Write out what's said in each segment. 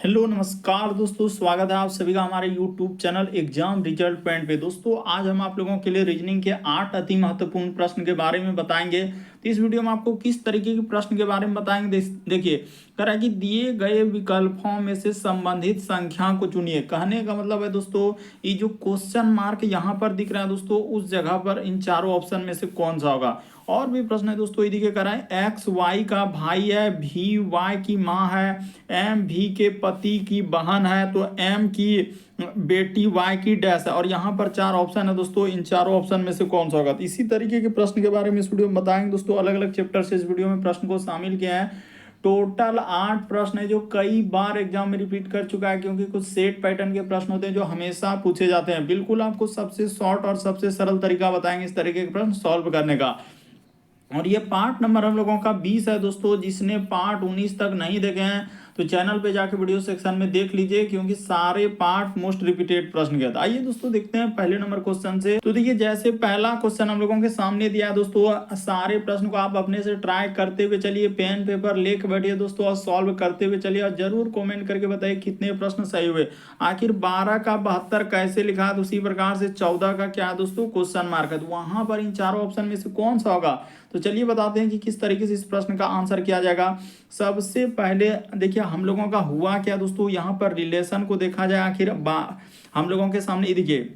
Hello नमस्कार दोस्तों, स्वागत है आप सभी का हमारे YouTube channel exam result point पे। दोस्तों आज हम आप लोगों के लिए रीजनिंग के 8 अति महत्वपूर्ण प्रश्न के बारे में बताएंगे। तो इस वीडियो में आपको किस तरीके के प्रश्न के बारे में बताएंगे देखिए, कह रहा है कि दिए गए विकल्पों में से संबंधित संख्या को चुनिए। कहने का मतलब है दोस्तों, ये जो क्वेश्चन मार्क यहाँ पर दिख रहा है दोस्तों, उस जगह पर इन चारों ऑप्शन में से कौन सा होगा। और भी प्रश्न है दोस्तों, ये देखिए कह रहा है एक्स वाई का भाई है, भी वाई की माँ है, एम भी के पति की बहन है, तो एम की बेटी वाई की डैश है। और यहाँ पर चार ऑप्शन है दोस्तों, इन चारों ऑप्शन में से कौन सा होगा। तो इसी तरीके के प्रश्न के बारे में इस वीडियो में बताएंगे दोस्तों। अलग अलग चैप्टर से इस वीडियो में प्रश्न को शामिल किया है। टोटल 8 प्रश्न है जो कई बार एग्जाम में रिपीट कर चुका है, क्योंकि कुछ सेट पैटर्न के प्रश्न होते हैं जो हमेशा पूछे जाते हैं। बिल्कुल आपको सबसे शॉर्ट और सबसे सरल तरीका बताएंगे इस तरीके के प्रश्न सॉल्व करने का। और ये पार्ट नंबर हम लोगों का 20 है दोस्तों। जिसने पार्ट 19 तक नहीं देखे हैं तो चैनल पे जाके वीडियो सेक्शन में देख लीजिए, क्योंकि सारे पार्ट मोस्ट रिपीटेड प्रश्न के। आइए दोस्तों देखते हैं पहले नंबर क्वेश्चन से। तो देखिए, जैसे पहला क्वेश्चन हम लोगों के सामने दिया है दोस्तों, सारे प्रश्न को आप अपने से ट्राई करते हुए चलिए, पेन पेपर लेके बैठिए दोस्तों और सॉल्व करते हुए चलिए। और जरूर कॉमेंट करके बताइए कितने प्रश्न सही हुए। आखिर 12 का 72 कैसे लिखा है, तो उसी प्रकार से 14 का क्या है दोस्तों, क्वेश्चन मार्क है। तो वहां पर इन चारों ऑप्शन में से कौन सा होगा। तो चलिए बताते हैं कि किस तरीके से इस प्रश्न का आंसर किया जाएगा। सबसे पहले देखिए हम लोगों का हुआ क्या दोस्तों, यहाँ पर रिलेशन को देखा जाए। आखिर हम लोगों के सामने ये देखिए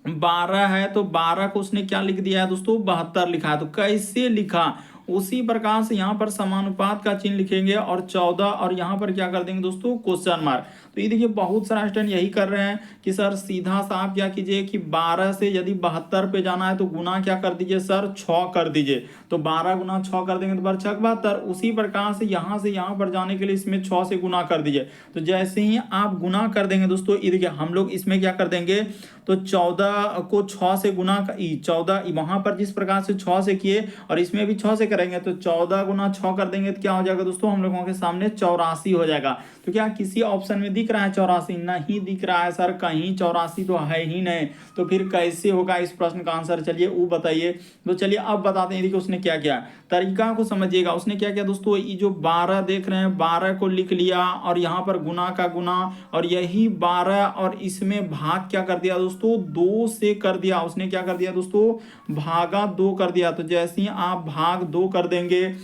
12 है, तो 12 को उसने क्या लिख दिया है दोस्तों, 72 लिखा है। तो कैसे लिखा, उसी प्रकार से यहाँ पर समानुपात का चिन्ह लिखेंगे और 14 और यहाँ पर क्या कर देंगे दोस्तों, क्वेश्चन मार्क। तो ये देखिए बहुत सारा स्टूडेंट यही कर रहे हैं कि सर सीधा सा आप क्या कीजिए कि 12 से यदि 72 पे जाना है तो गुना क्या कर दीजिए सर, 6 कर दीजिए। तो 12 गुना 6 कर देंगे तो 12 6 72। उसी प्रकार से यहाँ पर जाने के लिए इसमें 6 से गुना कर दीजिए। तो जैसे ही आप गुना कर देंगे दोस्तों, ये देखिए हम लोग इसमें क्या कर देंगे, तो 14 को 6 से गुना 14 वहां पर जिस प्रकार से 6 से किए और इसमें भी 6 से करेंगे, तो 14 गुना 6 कर देंगे तो क्या हो जाएगा दोस्तों, हम लोगों के सामने 84 हो जाएगा। तो क्या किसी ऑप्शन में दिख रहा है 84? नहीं दिख रहा है सर, कहीं 84 तो है ही नहीं। तो फिर कैसे होगा इस प्रश्न का आंसर, चलिए वो बताइए। तो चलिए अब बताते हैं। देखिए उसने क्या किया, तरीका को समझिएगा। उसने क्या किया दोस्तों, ये जो 12 देख रहे हैं, 12 को लिख लिया और यहाँ पर गुना का गुना, और यही 12 और इसमें भाग क्या कर दिया दोस्तों, 2 से कर दिया। उसने क्या कर दिया दोस्तों, भागा 2 कर दिया। तो जैसे ही आप भाग 2 कर देंगे,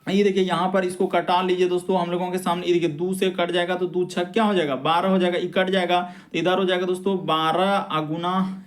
ये देखिए यहाँ पर इसको कटा लीजिए दोस्तों हम लोगों के सामने। ये देखिए 2 से कट जाएगा तो 2 छक क्या हो जाएगा, 12 हो जाएगा। ये कट जाएगा तो इधर हो जाएगा दोस्तों 12 अगुना,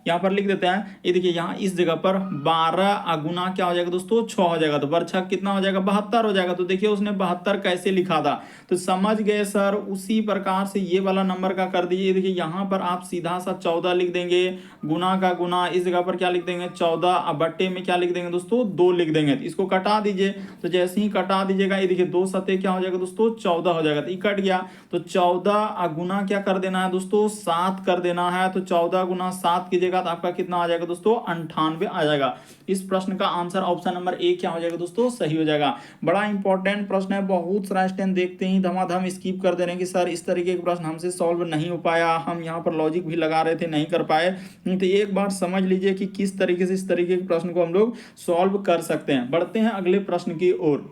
यहाँ पर लिख देते हैं। ये देखिए यहाँ इस जगह पर 12 अगुना क्या हो जाएगा दोस्तों, 6 हो जाएगा। तो बरछक कितना हो जाएगा, 72 हो जाएगा। तो देखिए उसने 72 कैसे लिखा था, तो समझ गए सर। उसी प्रकार से ये वाला नंबर का कर दीजिए। देखिए यहाँ पर आप सीधा सा 14 लिख देंगे, गुना का गुना, इस जगह पर क्या लिख देंगे 14, अब बट्टे में क्या लिख देंगे दोस्तों, 2 लिख देंगे। तो इसको कटा दीजिए। तो जैसे ही कटा दीजिएगा, ये देखिए 2 सते क्या हो जाएगा दोस्तों, 14 हो जाएगा। तो ये कट गया। तो 14 गुना क्या कर देना है दोस्तों, 7 कर देना है। तो 14 गुना 7 कीजिएगा तो आपका कितना आ जाएगा दोस्तों, 98 आ जाएगा। इस प्रश्न का आंसर ऑप्शन नंबर ए क्या हो जाएगा दोस्तों, सही हो जाएगा। बड़ा इंपॉर्टेंट प्रश्न है। बहुत सारा स्टूडेंट देखते ही धमाधम स्किप कर दे रहे हैं कि सर इस तरीके के प्रश्न हमसे सॉल्व नहीं हो पाया, हम यहाँ पर लॉजिक भी लगा रहे थे नहीं कर पाए। तो एक बार समझ लीजिए कि किस तरीके से इस तरीके के प्रश्न को हम लोग सॉल्व कर सकते हैं। बढ़ते हैं अगले प्रश्न की ओर।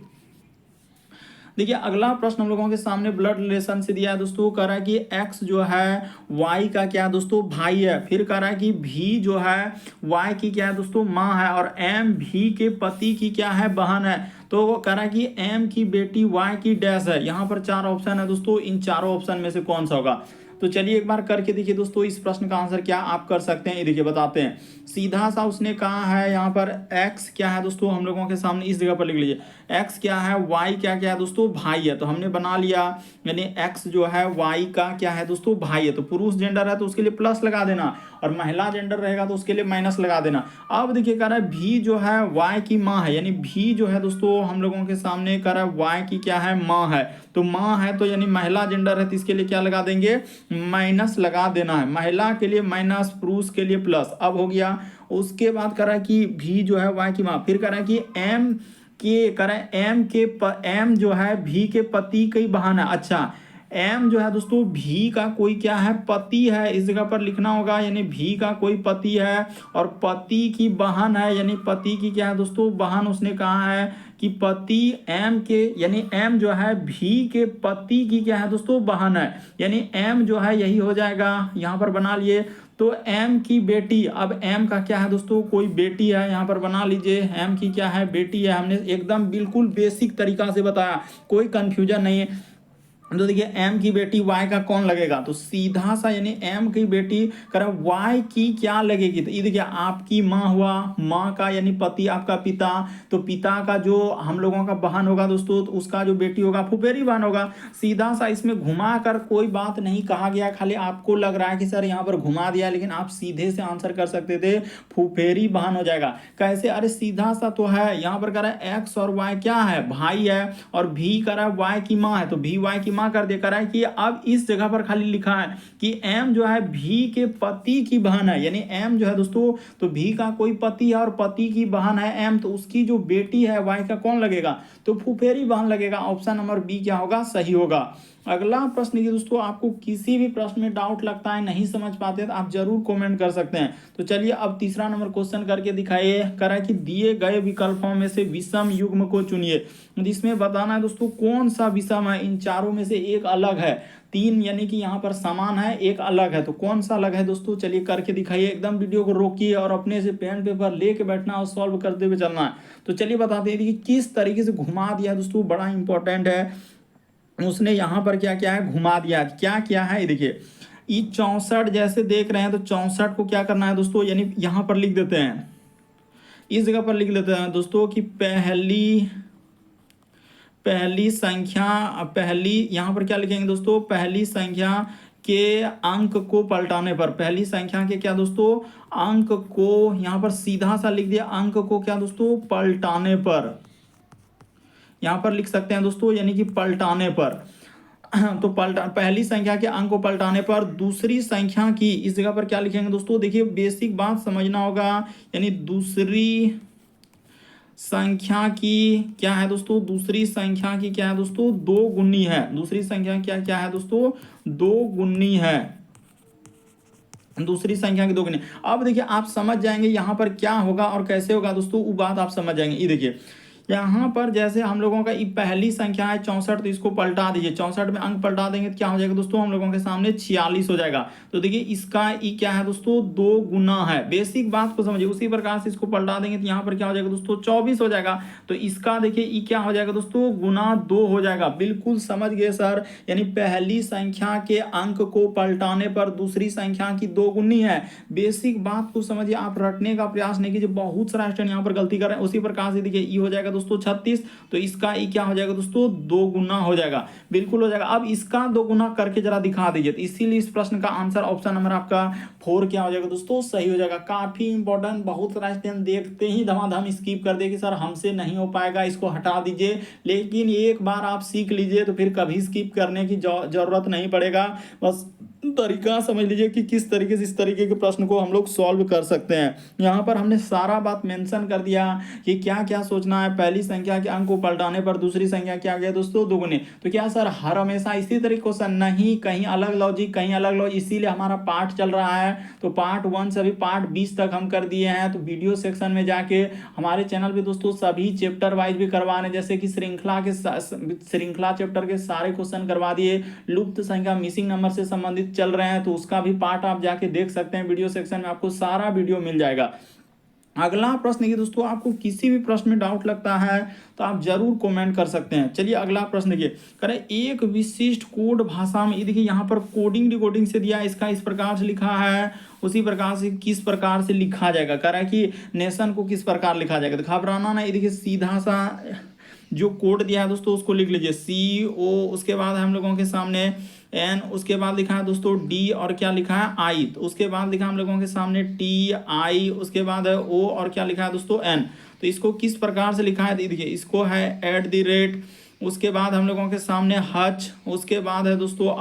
देखिए अगला प्रश्न हम लोगों के सामने ब्लड रिलेशन से दिया है दोस्तों। कह रहा है कि x जो है y का क्या है दोस्तों, भाई है। फिर कह रहा है कि v जो है y की क्या है दोस्तों, माँ है। और m v के पति की क्या है, बहन है। तो कह रहा है कि m की बेटी y की डैश है। यहाँ पर 4 ऑप्शन है दोस्तों, इन चारों ऑप्शन में से कौन सा होगा। तो चलिए एक बार करके देखिए दोस्तों, इस प्रश्न का आंसर क्या आप कर सकते हैं। ये देखिए बताते हैं। सीधा सा उसने कहा है यहाँ पर x क्या है दोस्तों, हम लोगों के सामने इस जगह पर लिख लीजिए। x क्या है, y क्या क्या है दोस्तों, भाई है। तो हमने बना लिया, यानी x जो है y का क्या है दोस्तों, भाई है। तो पुरुष जेंडर है तो उसके लिए प्लस लगा देना, और महिला जेंडर रहेगा तो उसके लिए माइनस लगा देना। अब देखिए कह रहा है v जो है y की माँ है, यानी v जो है दोस्तों हम लोगों के सामने कह रहा है y की क्या है, माँ है। तो माँ है तो यानी महिला जेंडर है, तो इसके लिए क्या लगा देंगे, माइनस लगा देना है। महिला के लिए माइनस, पुरुष के लिए प्लस। अब हो गया। उसके बाद कह रहा है कि भी जो है y की माँ। फिर कह रहा है कि एम जो है भी के पति की बहन है। अच्छा, एम जो है दोस्तों भी का कोई क्या है, पति है, इस जगह पर लिखना होगा, यानी भी का कोई पति है और पति की बहन है, यानी पति की क्या है दोस्तों, बहन। उसने कहा है कि पति एम के, यानी एम जो है भी के पति की क्या है दोस्तों, बहन है, यानी एम जो है यही हो जाएगा, यहां पर बना लिए। तो एम की बेटी, अब एम का क्या है दोस्तों, कोई बेटी है, यहां पर बना लीजिए, एम की क्या है, बेटी है। हमने एकदम बिल्कुल बेसिक तरीका से बताया, कोई कंफ्यूजन नहीं है। तो देखिए एम की बेटी वाई का कौन लगेगा, तो सीधा सा, यानी एम की बेटी कर वाई की क्या लगेगी, तो ये देखिए आपकी माँ हुआ, माँ का यानी पति आपका पिता, तो पिता का जो हम लोगों का बहन होगा दोस्तों, तो उसका जो बेटी होगा फुफेरी बहन होगा। सीधा सा, इसमें घुमा कर कोई बात नहीं कहा गया, खाली आपको लग रहा है कि सर यहाँ पर घुमा दिया, लेकिन आप सीधे से आंसर कर सकते थे, फुफेरी बहन हो जाएगा। कैसे, अरे सीधा सा तो है, यहाँ पर कह रहा है एक्स और वाई क्या है, भाई है, और भी कर रहा है वाई की माँ है, तो भी वाई की माँ कर दे। कर रहा है कि अब इस जगह पर खाली लिखा है कि एम जो है भी के पति की बहन है, यानी एम जो है दोस्तों, तो भी का कोई पति है और पति की बहन है एम, तो उसकी जो बेटी है वाई का कौन लगेगा, तो फुफेरी बहन लगेगा। ऑप्शन नंबर बी क्या होगा, सही होगा। अगला प्रश्न ये दोस्तों, आपको किसी भी प्रश्न में डाउट लगता है, नहीं समझ पाते, तो आप जरूर कमेंट कर सकते हैं। तो चलिए अब तीसरा नंबर क्वेश्चन करके दिखाइए। करा कि दिए गए विकल्पों में से विषम युग्म को चुनिए, जिसमें बताना है दोस्तों कौन सा विषम है, इन चारों में से एक अलग है, तीन यानी कि यहाँ पर समान है, एक अलग है, तो कौन सा अलग है दोस्तों, चलिए करके दिखाइए। एकदम वीडियो को रोकिए और अपने से पेन पेपर लेके बैठना और सॉल्व करते हुए चलना है। तो चलिए बताते हैं कि किस तरीके से घुमा दिया है दोस्तों, बड़ा इंपॉर्टेंट है। उसने यहाँ पर क्या क्या है, घुमा दिया, क्या क्या है, ये देखिए ये 64 जैसे देख रहे हैं, तो 64 को क्या करना है दोस्तों, यानी यहाँ पर लिख देते हैं, इस जगह पर लिख लेते हैं दोस्तों कि पहली संख्या, पहली यहाँ पर क्या लिखेंगे दोस्तों, पहली संख्या के अंक को पलटाने पर, पहली संख्या के क्या दोस्तों, अंक को यहाँ पर सीधा सा लिख दिया, अंक को क्या दोस्तों, पलटाने पर, यहां पर लिख सकते हैं दोस्तों, यानी कि पलटाने पर। तो पहली संख्या के अंक को पलटाने पर दूसरी संख्या की, इस जगह पर क्या लिखेंगे दोस्तों, देखिए बेसिक बात समझना होगा, यानी दूसरी संख्या की क्या है दोस्तों, दूसरी संख्या की क्या है दोस्तों, दो गुनी है, दूसरी संख्या क्या क्या है दोस्तों, दो गुनी है, दूसरी संख्या की दो गुनी। अब देखिए आप समझ जाएंगे यहाँ पर क्या होगा और कैसे होगा दोस्तों, वो बात आप समझ जाएंगे। ये देखिए यहाँ पर जैसे हम लोगों का पहली संख्या है 64, तो इसको पलटा दीजिए, 64 में अंक पलटा देंगे तो क्या हो जाएगा दोस्तों, हम लोगों के सामने 46 हो जाएगा। तो देखिए इसका ई क्या है दोस्तों, दो गुना है, बेसिक बात को समझिए। उसी प्रकार से इसको पलटा देंगे तो यहाँ पर क्या हो जाएगा दोस्तों, 24 हो जाएगा। तो इसका देखिए ई क्या हो जाएगा दोस्तों, गुना 2 हो जाएगा। बिल्कुल समझ गए सर, यानी पहली संख्या के अंक को पलटाने पर दूसरी संख्या की दो गुनी है। बेसिक बात को समझिए, आप रटने का प्रयास नहीं कीजिए, बहुत सारा स्टूडेंट यहाँ पर गलती कर रहे हैं। उसी प्रकार से देखिए ई हो जाएगा दोस्तों 36, तो इसका ई क्या हो जाएगा दोस्तों, दो गुना हो जाएगा, बिल्कुल हो जाएगा। अब इसका दो गुना करके जरा दिखा दीजिए, तो इसीलिए इस प्रश्न का आंसर ऑप्शन नंबर आपका 4 क्या हो जाएगा दोस्तों, सही हो जाएगा। काफी इंपॉर्टेंट, बहुत सारा स्टूडेंट देखते ही धमाधम स्किप कर दे कि सर हमसे नहीं हो पाएगा, इसको हटा दीजिए। लेकिन एक बार आप सीख लीजिए तो फिर कभी स्किप करने की जरूरत नहीं पड़ेगा। बस तरीका समझ लीजिए कि किस तरीके से इस तरीके के प्रश्न को हम लोग सॉल्व कर सकते हैं। यहाँ पर हमने सारा बात मेंशन कर दिया कि क्या क्या सोचना है। पहली संख्या के अंक को पलटाने पर दूसरी संख्या क्या गया दोस्तों, दुगुने। तो क्या सर हर हमेशा इसी तरीके क्वेश्चन, नहीं, कहीं अलग लॉजिक कहीं अलग लॉजिक, इसीलिए हमारा पार्ट चल रहा है। तो पार्ट 1 से अभी पार्ट 20 तक हम कर दिए हैं। तो वीडियो सेक्शन में जाके हमारे चैनल पे दोस्तों सभी चैप्टर वाइज भी करवाने, जैसे कि श्रृंखला चैप्टर के सारे क्वेश्चन करवा दिए। लुप्त संख्या मिसिंग नंबर से संबंधित चल रहे हैं, तो उसका भी पार्ट आप जाके देख सकते हैं। वीडियो सेक्शन में आपको सारा वीडियो मिल जाएगा। अगला प्रश्न ये दोस्तों, आपको किसी भी प्रश्न में डाउट लगता है तो आप जरूर कमेंट कर सकते हैं। चलिए अगला प्रश्न देखिए, करें एक विशिष्ट कोड भाषा में, देखिए यहाँ पर कोडिंग डिकोडिंग से दिया, इसका इस प्रकार से लिखा है, उसी प्रकार से किस प्रकार से लिखा जाएगा। कह रहा है कि नेशन को किस प्रकार लिखा जाएगा, तो घबराना नहीं, देखिए सीधा सा जो कोड दिया है दोस्तों उसको लिख लीजिए, CO, उसके बाद हम लोगों के सामने N, उसके बाद लिखा है दोस्तों D, और क्या लिखा है I, तो उसके बाद लिखा हम लोगों के सामने TI, उसके बाद है O, और क्या लिखा है दोस्तों N। तो इसको किस प्रकार से लिखा है, देखिए इसको है @ उसके बाद हम लोगों के सामने हच, उसके बाद है दोस्तों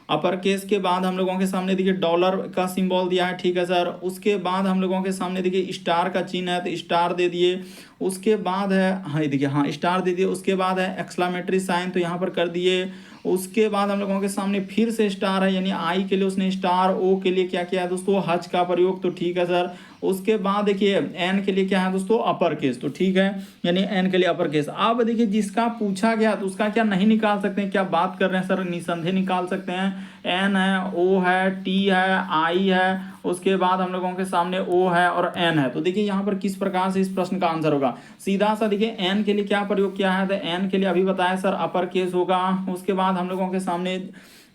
अपर केस के बाद हम लोगों के सामने देखिए डॉलर का सिंबल दिया है, ठीक है सर। उसके बाद हम लोगों के सामने देखिए स्टार का चिन्ह है, तो स्टार दे दिए। उसके बाद है, हाँ देखिए, हाँ स्टार दे दिए। उसके बाद है एक्सक्लेमेटरी साइन, तो यहाँ पर कर दिए। उसके बाद हम लोगों के सामने फिर से स्टार है, यानी आई के लिए उसने स्टार, ओ के लिए क्या किया है दोस्तों, हज का प्रयोग, तो ठीक है सर। उसके बाद देखिए एन के लिए क्या है दोस्तों, अपर केस, तो ठीक है, यानी एन के लिए अपर केस। अब देखिए जिसका पूछा गया तो उसका क्या नहीं निकाल सकते हैं, क्या बात कर रहे हैं सर, निसंदेह निकाल सकते हैं। एन है, ओ है, टी है, आई है, उसके बाद हम लोगों के सामने ओ है और एन है। तो देखिए यहाँ पर किस प्रकार से इस प्रश्न का आंसर होगा, सीधा सा देखिए एन के लिए क्या प्रयोग किया है, तो एन के लिए अभी बताया सर अपर केस होगा। उसके बाद हम लोगों के सामने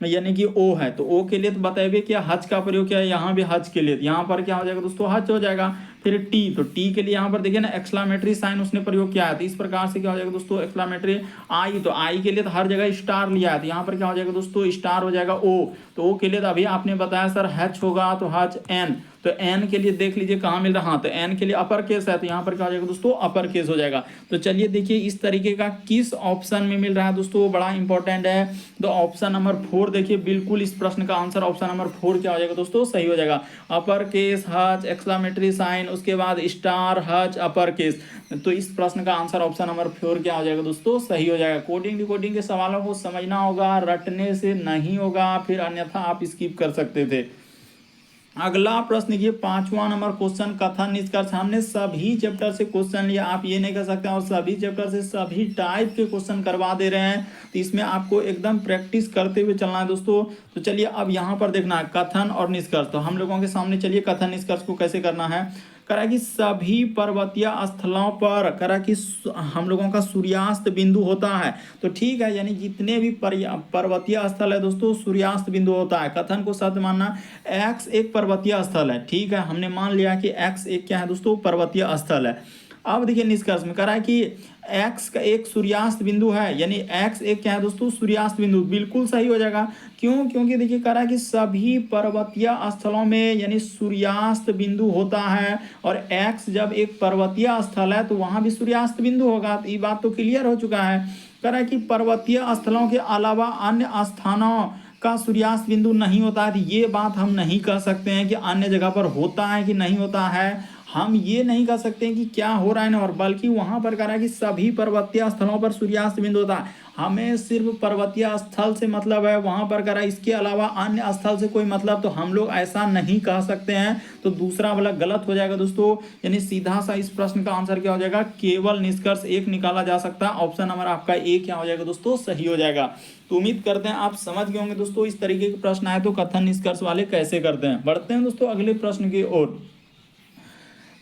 यानी कि ओ है, तो ओ के लिए तो बताइए कि हज का प्रयोग किया है, यहाँ भी हज के लिए, यहाँ पर क्या हो जाएगा दोस्तों, हज हो जाएगा। फिर टी, तो टी के लिए यहाँ पर देखिए ना एक्सक्लामेटरी साइन उसने प्रयोग किया है, तो इस प्रकार से क्या हो जाएगा दोस्तों, एक्सक्लामेटरी। आई, तो आई के लिए तो हर जगह स्टार लिया है, तो यहाँ पर क्या हो जाएगा दोस्तों, स्टार हो जाएगा। ओ, तो ओ के लिए तो अभी आपने बताया सर हज होगा, तो हज। एन, तो एन के लिए देख लीजिए कहाँ मिल रहा, हाँ तो एन के लिए अपर केस है, तो यहाँ पर क्या हो जाएगा दोस्तों, अपर केस हो जाएगा। तो चलिए देखिए इस तरीके का किस ऑप्शन में मिल रहा है दोस्तों, बड़ा इंपॉर्टेंट है। तो ऑप्शन नंबर 4 देखिए, बिल्कुल इस प्रश्न का आंसर ऑप्शन नंबर 4 क्या हो जाएगा दोस्तों, सही हो जाएगा। अपर केस, हज, एक्सक्लामेटरी साइन, उसके बाद स्टार, हज, अपर केस, तो इस प्रश्न का आंसर ऑप्शन नंबर 4 क्या हो जाएगा दोस्तों, सही हो जाएगा। कोडिंग डिकोडिंग के सवालों को समझना होगा, रटने से नहीं होगा, फिर अन्यथा आप स्किप कर सकते थे। अगला प्रश्न देखिए 5वां नंबर क्वेश्चन, कथन निष्कर्ष। हमने सभी चैप्टर से क्वेश्चन लिया, आप ये नहीं कर सकते और सभी चैप्टर से सभी टाइप के क्वेश्चन करवा दे रहे हैं, तो इसमें आपको एकदम प्रैक्टिस करते हुए चलना है दोस्तों। तो चलिए अब यहाँ पर देखना है कथन और निष्कर्ष, तो हम लोगों के सामने चलिए कथन निष्कर्ष को कैसे करना है। करा कि सभी पर्वतीय स्थलों पर करा कि हम लोगों का सूर्यास्त बिंदु होता है, तो ठीक है, यानी जितने भी पर्वतीय स्थल है दोस्तों सूर्यास्त बिंदु होता है। कथन को सत्य मानना, एक्स एक पर्वतीय स्थल है, ठीक है, हमने मान लिया कि एक्स एक क्या है दोस्तों, पर्वतीय स्थल है। अब देखिए निष्कर्ष में करा कि एक्स का एक सूर्यास्त बिंदु है, यानी एक्स एक क्या है दोस्तों, सूर्यास्त बिंदु, बिल्कुल सही हो जाएगा। क्यों, क्योंकि देखिए कह रहा है कि सभी पर्वतीय स्थलों में यानी सूर्यास्त बिंदु होता है, और एक्स जब एक पर्वतीय स्थल है तो वहां भी सूर्यास्त बिंदु होगा, तो ये बात तो क्लियर हो चुका है। कह रहा है कि पर्वतीय स्थलों के अलावा अन्य स्थानों का सूर्यास्त बिंदु नहीं होता है, तो ये बात हम नहीं कह सकते हैं कि अन्य जगह पर होता है कि नहीं होता है, हम ये नहीं कह सकते हैं कि क्या हो रहा है ना, और बल्कि वहां पर कह रहा है कि सभी पर्वतीय स्थलों पर सूर्यास्त बिंदु होता है। हमें सिर्फ पर्वतीय स्थल से मतलब है, वहां पर कह रहा है इसके अलावा अन्य स्थल से कोई मतलब, तो हम लोग ऐसा नहीं कह सकते हैं, तो दूसरा वाला गलत हो जाएगा दोस्तों। यानी सीधा सा इस प्रश्न का आंसर क्या हो जाएगा, केवल निष्कर्ष एक निकाला जा सकता है, ऑप्शन नंबर आपका ए क्या हो जाएगा दोस्तों, सही हो जाएगा। तो उम्मीद करते हैं आप समझ गए होंगे दोस्तों, इस तरीके के प्रश्न आए तो कथन निष्कर्ष वाले कैसे करते हैं। बढ़ते हैं दोस्तों अगले प्रश्न की ओर।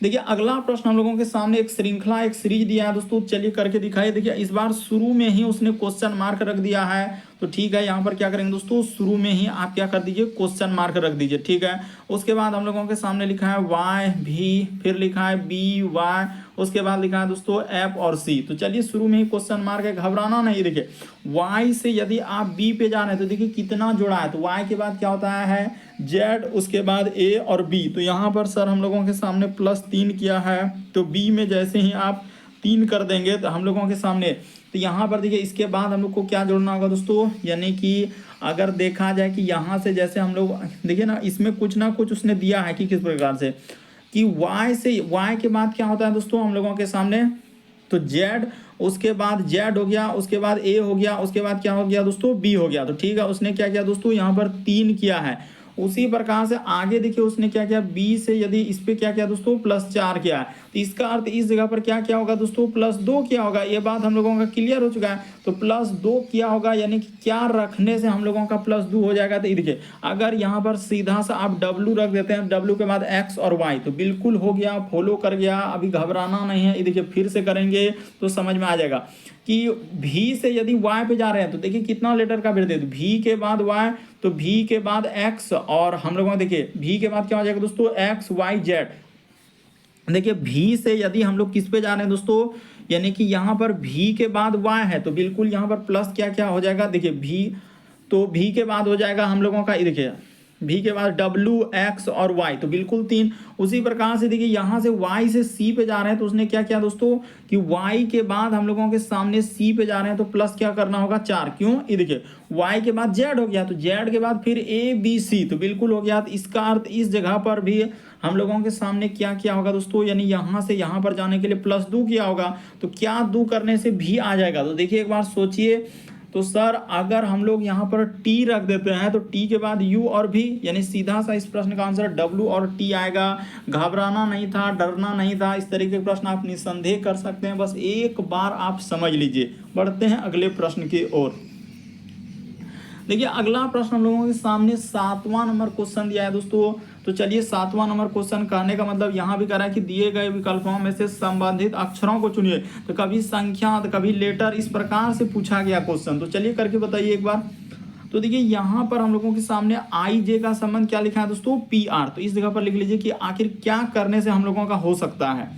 देखिए अगला प्रश्न हम लोगों के सामने एक श्रृंखला एक सीरीज दिया है दोस्तों, चलिए करके दिखाइए। देखिए इस बार शुरू में ही उसने क्वेश्चन मार्क रख दिया है, तो ठीक है, यहाँ पर क्या करेंगे दोस्तों, शुरू में ही आप क्या कर दीजिए, क्वेश्चन मार्क रख दीजिए, ठीक है। उसके बाद हम लोगों के सामने लिखा है वाई भी, फिर लिखा है बी वाई, उसके बाद लिखा है दोस्तों एफ और सी। तो चलिए शुरू में ही क्वेश्चन मार्क है, घबराना नहीं। देखिए वाई से यदि आप बी पे जा रहे हैं तो देखिए कितना जोड़ा है, तो वाई के बाद क्या होता है जेड, उसके बाद ए और बी, तो यहाँ पर सर हम लोगों के सामने +3 किया है, तो बी में जैसे ही आप 3 कर देंगे तो हम लोगों के सामने, तो यहाँ पर देखिए इसके बाद हम लोग को क्या जोड़ना होगा दोस्तों, यानी कि अगर देखा जाए कि यहाँ से जैसे हम लोग देखिए ना कुछ ना कुछ उसने दिया है कि किस प्रकार से कि y से y के बाद क्या होता है दोस्तों हम लोगों के सामने, तो z, उसके बाद z हो गया, उसके बाद a हो गया, उसके बाद क्या हो गया दोस्तों b हो गया, तो ठीक है, उसने क्या किया दोस्तों यहाँ पर 3 किया है। उसी प्रकार से आगे देखिए उसने क्या किया, b से यदि इस पे क्या किया दोस्तों +4 किया है, तो इसका अर्थ इस जगह पर क्या क्या होगा दोस्तों, +2 किया होगा, ये बात हम लोगों का क्लियर हो चुका है। तो +2 किया होगा, यानी कि क्या रखने से हम लोगों का +2 हो जाएगा, तो देखिए अगर यहाँ पर सीधा सा आप w रख देते हैं, w के बाद x और y, तो बिल्कुल हो गया, फॉलो कर गया, अभी घबराना नहीं है। ये देखिए फिर से करेंगे तो समझ में आ जाएगा कि v से यदि y पे जा रहे हैं तो देखिए कितना लेटर का वृद्धि, v के बाद y, तो v के बाद x, और हम लोगों को देखिए v के बाद क्या हो जाएगा दोस्तों x y z। देखिए v से यदि हम लोग किस पे जा रहे हैं दोस्तों, यानी कि यहाँ पर v के बाद y है, तो बिल्कुल यहाँ पर प्लस क्या क्या हो जाएगा, देखिए v, तो v के बाद हो जाएगा हम लोगों का, देखिए v के बाद w x और y, तो बिल्कुल 3। उसी प्रकार से देखिए यहाँ से y से c पे जा रहे हैं, तो उसने क्या किया दोस्तों कि y के बाद हम लोगों के सामने c पे जा रहे हैं, तो प्लस क्या करना होगा 4, क्यों, ये देखिए y के बाद z हो गया, तो z के बाद फिर a b c, तो बिल्कुल हो गया। तो इसका अर्थ इस जगह पर भी हम लोगों के सामने क्या किया होगा दोस्तों, यानी यहाँ से यहाँ पर जाने के लिए +2 किया होगा, तो क्या 2 करने से भी आ जाएगा, तो देखिए एक बार सोचिए तो सर अगर हम लोग यहाँ पर टी रख देते हैं तो टी के बाद यू और भी, यानी सीधा सा इस प्रश्न का आंसर डब्ल्यू और टी आएगा। घबराना नहीं था, डरना नहीं था, इस तरीके के प्रश्न आप निस्संदेह कर सकते हैं, बस एक बार आप समझ लीजिए। बढ़ते हैं अगले प्रश्न की ओर। देखिए अगला प्रश्न हम लोगों के सामने 7वां नंबर क्वेश्चन दिया है दोस्तों। तो चलिए 7वां नंबर क्वेश्चन कहने का मतलब यहाँ भी कह रहा है कि दिए गए विकल्पों में से संबंधित अक्षरों को चुनिए। तो कभी संख्या तो कभी लेटर, इस प्रकार से पूछा गया क्वेश्चन। तो चलिए करके बताइए एक बार। तो देखिए यहाँ पर हम लोगों के सामने आई जे का संबंध क्या लिखा है दोस्तों, पी आर। तो इस जगह पर लिख लीजिए कि आखिर क्या करने से हम लोगों का हो सकता है।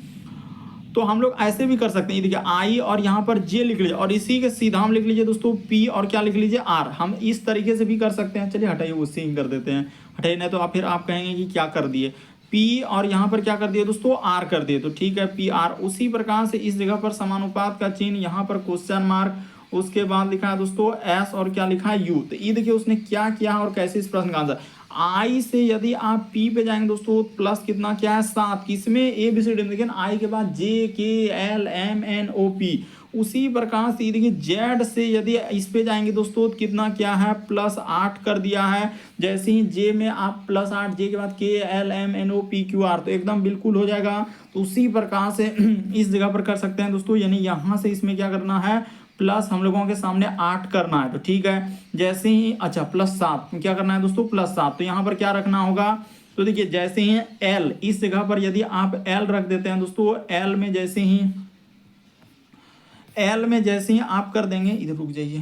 तो हम लोग ऐसे भी कर सकते हैं, देखिए आई और यहाँ पर जे लिख लीजिए और इसी के सीधा हम लिख लीजिए दोस्तों पी और क्या लिख लीजिए आर। हम इस तरीके से भी कर सकते हैं। चलिए हटाइए, उससे ही कर देते हैं। हटाइए नहीं तो आप फिर आप कहेंगे कि क्या कर दिए, पी और यहाँ पर क्या कर दिए दोस्तों, आर कर दिए। तो ठीक है, पी आर। उसी प्रकार से इस जगह पर समानुपात का चिन्ह, यहाँ पर क्वेश्चन मार्क, उसके बाद लिखा है दोस्तों एस और क्या लिखा है यू। तो ये देखिए उसने क्या किया और कैसे इस प्रश्न का आंसर। आई से यदि आप पी पे जाएंगे दोस्तों, प्लस कितना क्या है 7, किसमें ए बी सी डी में, लेकिन आई के बाद J K L M N O P. उसी प्रकार से देखिए जेड से यदि इस पे जाएंगे दोस्तों, कितना क्या है +8 कर दिया है। जैसे ही जे में आप +8, जे के बाद K L M N O P Q R, तो एकदम बिल्कुल हो जाएगा। तो उसी प्रकार से इस जगह पर कर सकते हैं दोस्तों, यानी यहाँ से इसमें क्या करना है, प्लस हम लोगों के सामने 8 करना है। तो ठीक है, जैसे ही अच्छा +7 क्या करना है दोस्तों, +7। तो यहाँ पर क्या रखना होगा, तो देखिए जैसे ही एल, इस जगह पर यदि आप एल रख देते हैं दोस्तों, एल में जैसे ही आप कर देंगे, इधर रुक जाइए,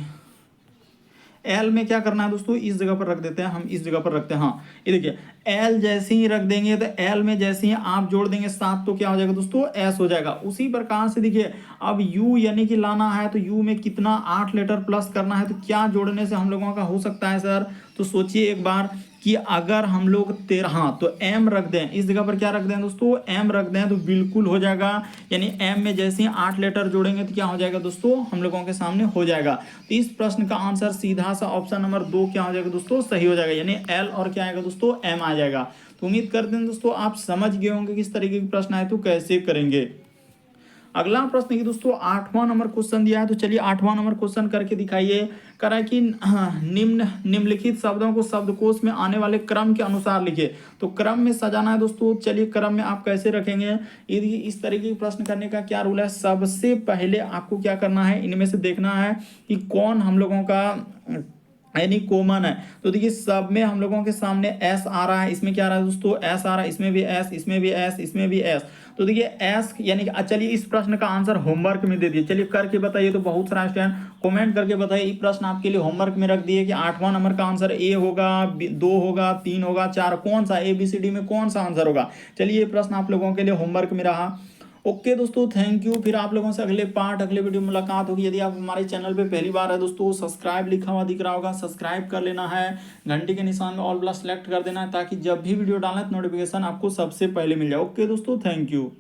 एल में क्या करना है दोस्तों, इस जगह पर रख देते हैं, हम इस जगह पर रखते हैं। हाँ ये देखिए एल जैसे ही रख देंगे तो एल में जैसे ही आप जोड़ देंगे 7, तो क्या हो जाएगा दोस्तों, एस हो जाएगा। उसी प्रकार से देखिए अब यू यानी कि लाना है, तो यू में कितना 8 लेटर प्लस करना है। तो क्या जोड़ने से हम लोगों का हो सकता है सर, तो सोचिए एक बार कि अगर हम लोग 13, हाँ तो एम रख दें, इस जगह पर क्या रख दें दोस्तों, एम रख दें, तो बिल्कुल हो जाएगा। यानी एम में जैसे ही 8 लेटर जोड़ेंगे तो क्या हो जाएगा दोस्तों, हम लोगों के सामने हो जाएगा। तो इस प्रश्न का आंसर सीधा सा ऑप्शन नंबर 2 क्या हो जाएगा दोस्तों, सही हो जाएगा। यानी एल और क्या आएगा दोस्तों, एम आ जाएगा। तो उम्मीद करते हैं दोस्तों आप समझ गए होंगे किस तरीके के प्रश्न आए तो कैसे करेंगे। अगला प्रश्न की दोस्तों 8वां नंबर क्वेश्चन दिया है। तो चलिए 8वां नंबर क्वेश्चन करके दिखाइए। करा है कि निम्नलिखित शब्दों को शब्दकोश में आने वाले क्रम के अनुसार लिखिए। तो क्रम में सजाना है दोस्तों। चलिए क्रम में आप कैसे रखेंगे, यदि इस तरीके के प्रश्न करने का क्या रूल है, सबसे पहले आपको क्या करना है, इनमें से देखना है कि कौन हम लोगों का यानी कॉमन है। तो देखिए सब में हम लोगों के सामने एस आ रहा है, इसमें क्या आ रहा है दोस्तों, एस आ रहा है, इसमें भी एस, इसमें भी एस, इसमें भी एस। तो देखिए एस यानी कि चलिए इस प्रश्न का आंसर होमवर्क में दे दिए। चलिए करके बताइए, तो बहुत सारा स्टूडेंट कमेंट करके बताइए। ये प्रश्न आपके लिए होमवर्क में रख दिए कि 8वां नंबर का आंसर ए होगा, 2 होगा, 3 होगा, 4, कौन सा ABCD में कौन सा आंसर होगा। चलिए ये प्रश्न आप लोगों के लिए होमवर्क में रहा। ओके दोस्तों, थैंक यू। फिर आप लोगों से अगले वीडियो में मुलाकात होगी। यदि आप हमारे चैनल पे पहली बार है दोस्तों, सब्सक्राइब लिखा हुआ दिख रहा होगा, सब्सक्राइब कर लेना है, घंटी के निशान में ऑल प्लस सेलेक्ट कर देना है, ताकि जब भी वीडियो डालें तो नोटिफिकेशन आपको सबसे पहले मिल जाए। ओके दोस्तों, थैंक यू।